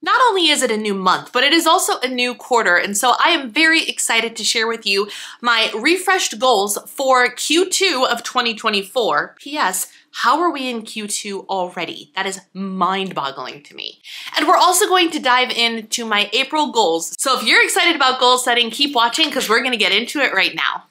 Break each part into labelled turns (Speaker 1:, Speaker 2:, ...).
Speaker 1: Not only is it a new month, but it is also a new quarter, and so I am very excited to share with you my refreshed goals for Q2 of 2024. P.S. How are we in Q2 already? That is mind-boggling to me. And we're also going to dive into my April goals. So if you're excited about goal setting, keep watching because we're gonna get into it right now.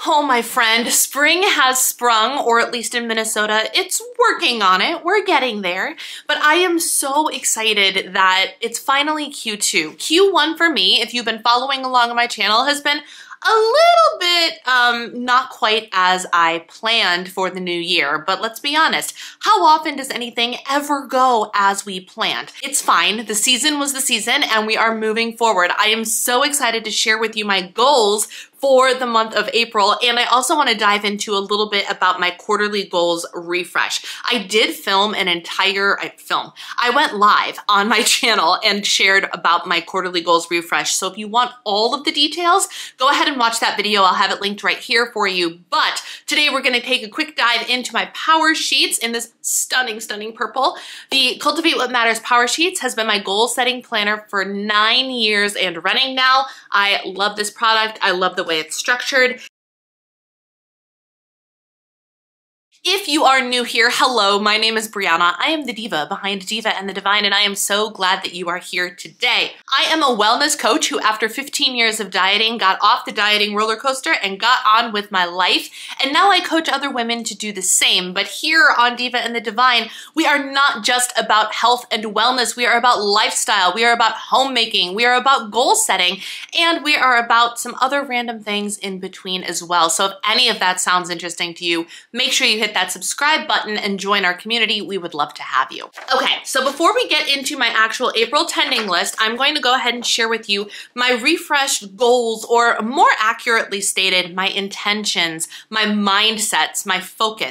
Speaker 1: Oh, my friend, spring has sprung, or at least in Minnesota, it's working on it. We're getting there. But I am so excited that it's finally Q2. Q1 for me, if you've been following along on my channel, has been a little bit not quite as I planned for the new year, but let's be honest, how often does anything ever go as we planned? It's fine, the season was the season and we are moving forward. I am so excited to share with you my goals for the month of April, and I also want to dive into a little bit about my quarterly goals refresh. I did film an entire, I went live on my channel and shared about my quarterly goals refresh. So if you want all of the details, go ahead and watch that video. I'll have it linked right here for you. But today we're going to take a quick dive into my power sheets in this stunning, stunning purple. The Cultivate What Matters Power Sheets has been my goal setting planner for 9 years and running now. I love this product. I love the way it's structured. If you are new here, hello, my name is Brianna. I am the diva behind Diva and the Divine, and I am so glad that you are here today. I am a wellness coach who, after 15 years of dieting, got off the dieting roller coaster and got on with my life, and now I coach other women to do the same. But here on Diva and the Divine, we are not just about health and wellness, we are about lifestyle, we are about homemaking, we are about goal setting, and we are about some other random things in between as well. So if any of that sounds interesting to you, make sure you hit that subscribe button and join our community. We would love to have you. Okay, so before we get into my actual April tending list, I'm going to go ahead and share with you my refreshed goals, or more accurately stated, my intentions, my mindsets, my foci,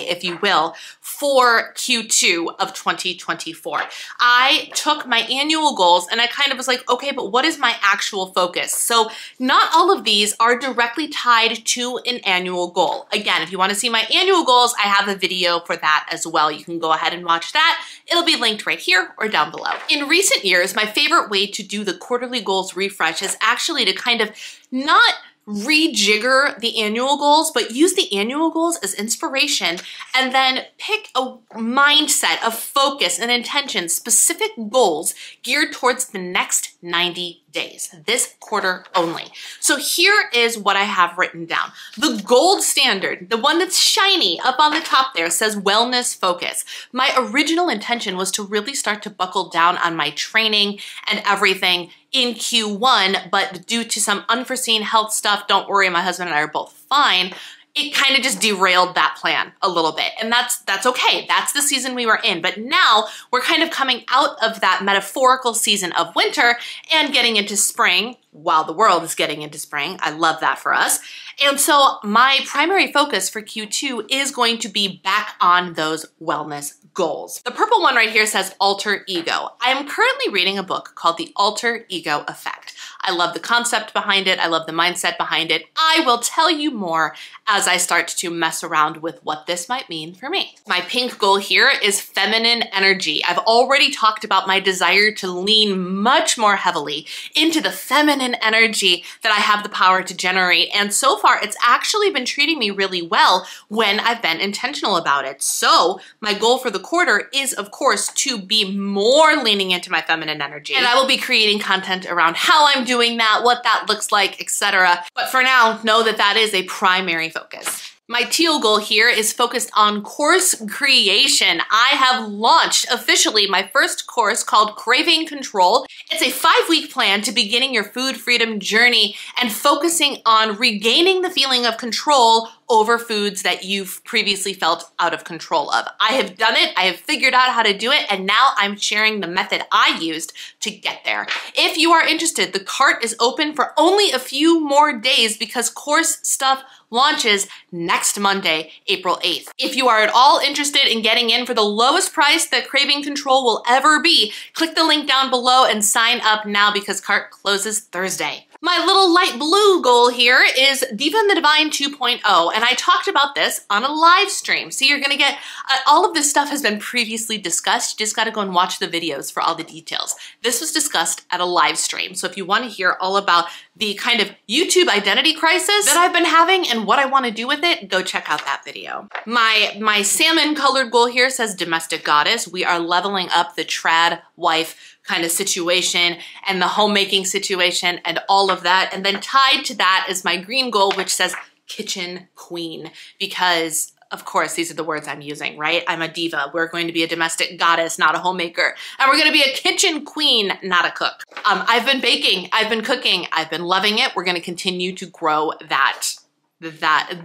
Speaker 1: if you will, for Q2 of 2024. I took my annual goals and I kind of was like, okay, but what is my actual focus? So not all of these are directly tied to an annual goal. Again, if you want to see my annual goals, I have a video for that as well. You can go ahead and watch that. It'll be linked right here or down below. In recent years, my favorite way to do the quarterly goals refresh is actually to kind of not rejigger the annual goals, but use the annual goals as inspiration and then pick a mindset of focus and intention, specific goals geared towards the next 90 days, this quarter only. So here is what I have written down. The gold standard, the one that's shiny up on the top there, says wellness focus. My original intention was to really start to buckle down on my training and everything in Q1, but due to some unforeseen health stuff, don't worry, my husband and I are both fine, it kind of just derailed that plan a little bit. And that's okay. That's the season we were in. But now we're kind of coming out of that metaphorical season of winter and getting into spring while the world is getting into spring. I love that for us. And so my primary focus for Q2 is going to be back on those wellness goals. The purple one right here says alter ego. I am currently reading a book called The Alter Ego Effect. I love the concept behind it. I love the mindset behind it. I will tell you more as I start to mess around with what this might mean for me. My pink goal here is feminine energy. I've already talked about my desire to lean much more heavily into the feminine energy that I have the power to generate. And so far, it's actually been treating me really well when I've been intentional about it. So my goal for the quarter is, of course, to be more leaning into my feminine energy. And I will be creating content around how I'm doing that, what that looks like, etc. But for now, know that that is a primary focus. My teal goal here is focused on course creation. I have launched officially my first course called Craving Control. It's a 5-week plan to beginning your food freedom journey and focusing on regaining the feeling of control over foods that you've previously felt out of control of. I have done it, I have figured out how to do it, and now I'm sharing the method I used to get there. If you are interested, the cart is open for only a few more days because course stuff launches next Monday, April 8th. If you are at all interested in getting in for the lowest price that Craving Control will ever be, click the link down below and sign up now because cart closes Thursday. My little light blue goal here is Diva and the Divine 2.0, and I talked about this on a live stream. So you're gonna get, all of this stuff has been previously discussed. You just gotta go and watch the videos for all the details. This was discussed at a live stream. So if you wanna hear all about the kind of YouTube identity crisis that I've been having and what I wanna do with it, go check out that video. My salmon colored goal here says Domestic Goddess. We are leveling up the trad wife kind of situation and the homemaking situation and all of that. And then tied to that is my green goal, which says Kitchen Queen, because of course, these are the words I'm using, right? I'm a diva. We're going to be a domestic goddess, not a homemaker. And we're gonna be a kitchen queen, not a cook. I've been baking, I've been cooking, I've been loving it. We're gonna continue to grow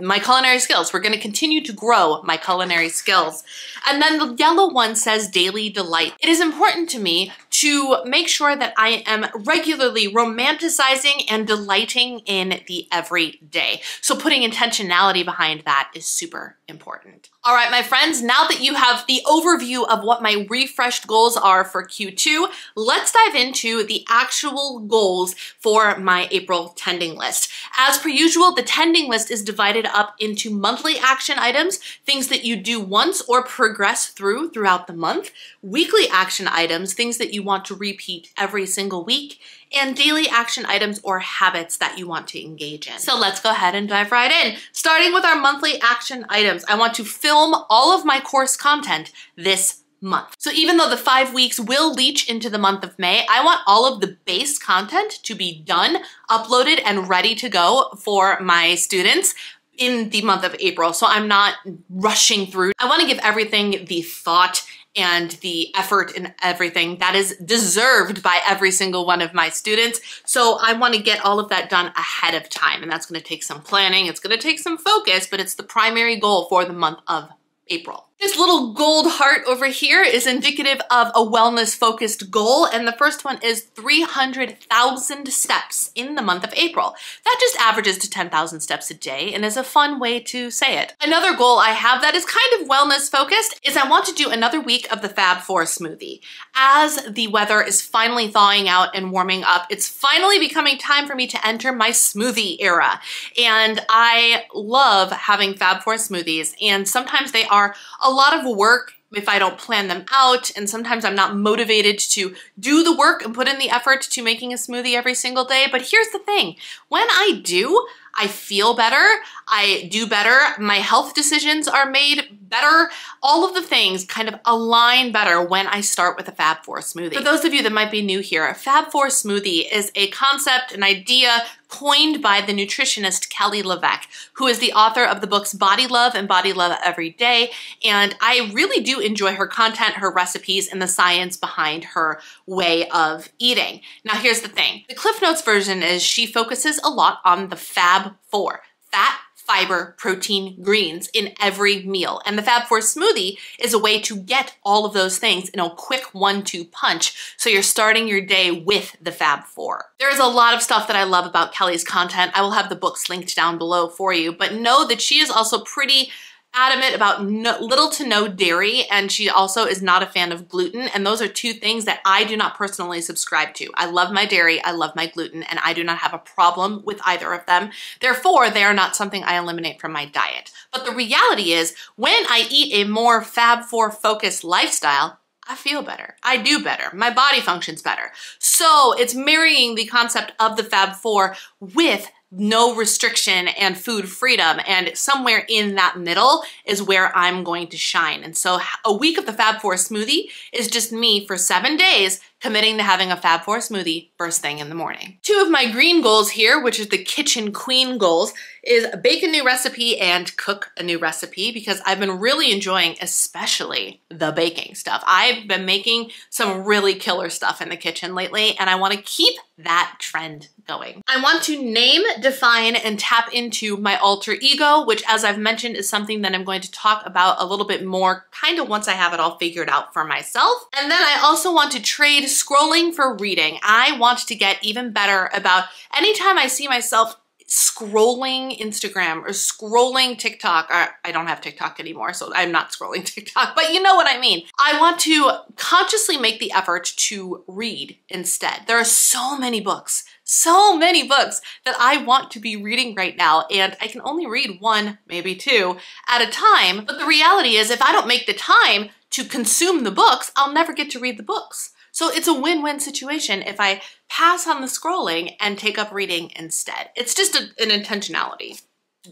Speaker 1: my culinary skills. We're gonna continue to grow my culinary skills. And then the yellow one says Daily Delight. It is important to me to make sure that I am regularly romanticizing and delighting in the everyday. So putting intentionality behind that is super important. All right, my friends, now that you have the overview of what my refreshed goals are for Q2, let's dive into the actual goals for my April tending list. As per usual, the tending list is divided up into monthly action items, things that you do once or progress throughout the month, weekly action items, things that you want to repeat every single week, and daily action items or habits that you want to engage in. So let's go ahead and dive right in. Starting with our monthly action items, I want to film all of my course content this month. So even though the 5 weeks will leach into the month of May, I want all of the base content to be done, uploaded, and ready to go for my students in the month of April. So I'm not rushing through. I want to give everything the thought and the effort and everything that is deserved by every single one of my students. So I want to get all of that done ahead of time, and that's going to take some planning, it's going to take some focus, but it's the primary goal for the month of April. This little gold heart over here is indicative of a wellness-focused goal, and the first one is 300,000 steps in the month of April. That just averages to 10,000 steps a day and is a fun way to say it. Another goal I have that is kind of wellness-focused is I want to do another week of the Fab 4 smoothie. As the weather is finally thawing out and warming up, it's finally becoming time for me to enter my smoothie era. And I love having Fab 4 smoothies, and sometimes they are a lot of work if I don't plan them out, and sometimes I'm not motivated to do the work and put in the effort to making a smoothie every single day. But here's the thing, when I do, I feel better, I do better, my health decisions are made better, all of the things kind of align better when I start with a Fab 4 smoothie. For those of you that might be new here, a Fab 4 smoothie is a concept, an idea coined by the nutritionist Kelly LeVeque, who is the author of the books Body Love and Body Love Every Day. And I really do enjoy her content, her recipes, and the science behind her way of eating. Now here's the thing. The Cliff Notes version is she focuses a lot on the Fab 4, fat, fiber, protein, greens in every meal. And the Fab 4 smoothie is a way to get all of those things in a quick 1-2 punch. So you're starting your day with the Fab 4. There's a lot of stuff that I love about Kelly's content. I will have the books linked down below for you, but know that she is also pretty adamant about little to no dairy, and she also is not a fan of gluten, and those are two things that I do not personally subscribe to. I love my dairy, I love my gluten, and I do not have a problem with either of them. Therefore, they are not something I eliminate from my diet. But the reality is, when I eat a more Fab 4 focused lifestyle, I feel better, I do better, my body functions better. So it's marrying the concept of the Fab 4 with no restriction and food freedom, and somewhere in that middle is where I'm going to shine. And so a week of the Fab 4 smoothie is just me for 7 days committing to having a Fab 4 smoothie first thing in the morning. Two of my green goals here, which is the Kitchen Queen goals, is bake a new recipe and cook a new recipe, because I've been really enjoying especially the baking stuff. I've been making some really killer stuff in the kitchen lately, and I want to keep that trend going. I want to name, define, and tap into my alter ego, which, as I've mentioned, is something that I'm going to talk about a little bit more kind of once I have it all figured out for myself. And then I also want to trade scrolling for reading. I want to get even better about anytime I see myself scrolling Instagram or scrolling TikTok. I don't have TikTok anymore, so I'm not scrolling TikTok, but you know what I mean. I want to consciously make the effort to read instead. There are so many books so many books that I want to be reading right now, and I can only read one, maybe two, at a time. But the reality is, if I don't make the time to consume the books, I'll never get to read the books. So it's a win-win situation if I pass on the scrolling and take up reading instead. It's just an intentionality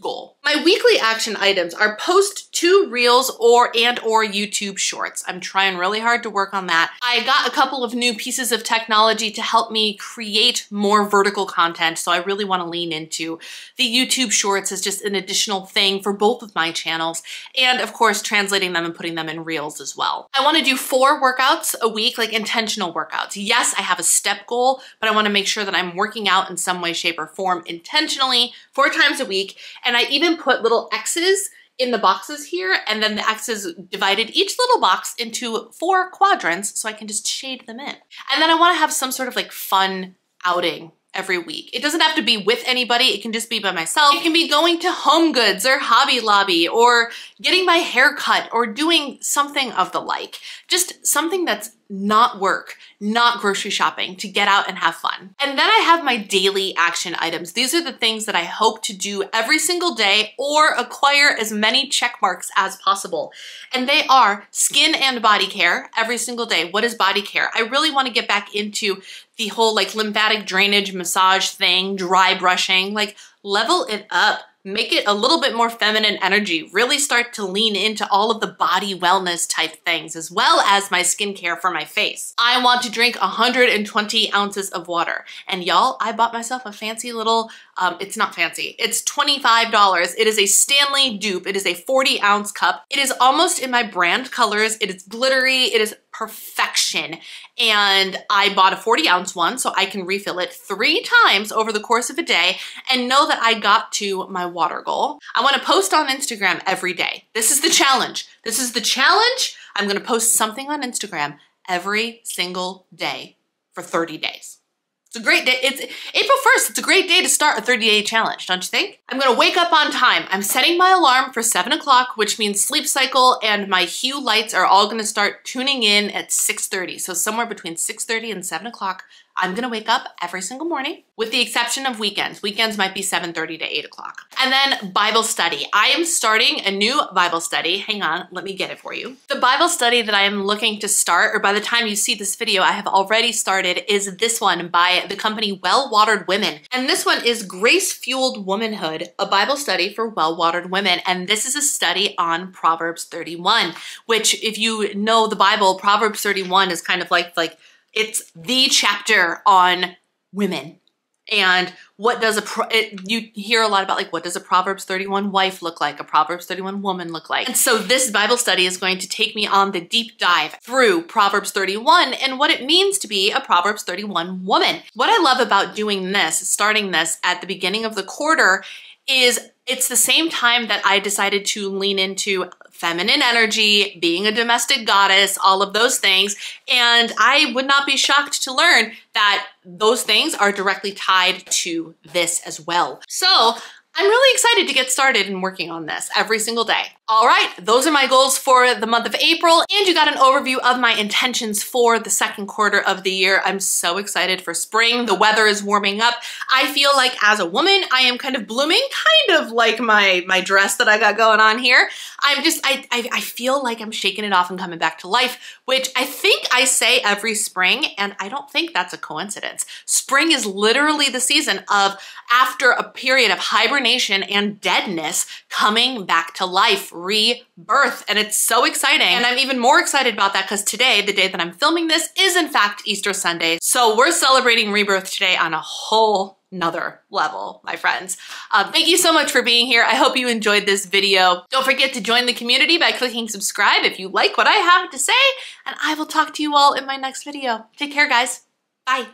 Speaker 1: goal. My weekly action items are post 2 reels or YouTube shorts. I'm trying really hard to work on that. I got a couple of new pieces of technology to help me create more vertical content, so I really want to lean into the YouTube shorts as just an additional thing for both of my channels, and of course translating them and putting them in reels as well. I want to do 4 workouts a week, like intentional workouts. Yes, I have a step goal, but I want to make sure that I'm working out in some way, shape, or form intentionally 4 times a week. And I even put little X's in the boxes here, and then the X's divided each little box into 4 quadrants so I can just shade them in. And then I want to have some sort of like fun outing every week. It doesn't have to be with anybody. It can just be by myself. It can be going to Home Goods or Hobby Lobby or getting my hair cut or doing something of the like. Just something that's not work, not grocery shopping, to get out and have fun. And then I have my daily action items. These are the things that I hope to do every single day or acquire as many check marks as possible. And they are skin and body care every single day. What is body care? I really want to get back into the whole like lymphatic drainage massage thing, dry brushing, like level it up. Make it a little bit more feminine energy, really start to lean into all of the body wellness type things, as well as my skincare for my face. I want to drink 120 ounces of water. And y'all, I bought myself a fancy little, it's not fancy, it's $25. It is a Stanley dupe. It is a 40-ounce cup. It is almost in my brand colors. It is glittery. It is perfection. And I bought a 40-ounce one so I can refill it 3 times over the course of a day and know that I got to my water goal. I want to post on Instagram every day. This is the challenge. This is the challenge. I'm going to post something on Instagram every single day for 30 days. It's a great day. It's April 1st. It's a great day to start a 30-day challenge, don't you think? I'm gonna wake up on time. I'm setting my alarm for 7 o'clock, which means sleep cycle and my hue lights are all gonna start tuning in at 6:30. So somewhere between 6:30 and 7 o'clock, I'm gonna wake up every single morning, with the exception of weekends. Weekends might be 7:30 to 8 o'clock. And then Bible study. I am starting a new Bible study. Hang on, let me get it for you. The Bible study that I am looking to start, or by the time you see this video, I have already started, is this one by the company Well-Watered Women. And this one is Grace-Fueled Womanhood, a Bible study for well-watered women. And this is a study on Proverbs 31, which if you know the Bible, Proverbs 31 is kind of like it's the chapter on women. And what does you hear a lot about like, what does a Proverbs 31 wife look like? A Proverbs 31 woman look like? And so this Bible study is going to take me on the deep dive through Proverbs 31 and what it means to be a Proverbs 31 woman. What I love about doing this, starting this at the beginning of the quarter, is it's the same time that I decided to lean into feminine energy, being a domestic goddess, all of those things. And I would not be shocked to learn that those things are directly tied to this as well. So I'm really excited to get started in working on this every single day. All right, those are my goals for the month of April, and you got an overview of my intentions for the second quarter of the year. I'm so excited for spring. The weather is warming up. I feel like as a woman, I am kind of blooming, kind of like my dress that I got going on here. I feel like I'm shaking it off and coming back to life, which I think I say every spring, and I don't think that's a coincidence. Spring is literally the season of, after a period of hibernation and deadness, coming back to life, rebirth, and it's so exciting. And I'm even more excited about that because today, the day that I'm filming this, is in fact Easter Sunday. So we're celebrating rebirth today on a whole nother level, my friends. Thank you so much for being here. I hope you enjoyed this video. Don't forget to join the community by clicking subscribe if you like what I have to say, and I will talk to you all in my next video. Take care, guys. Bye.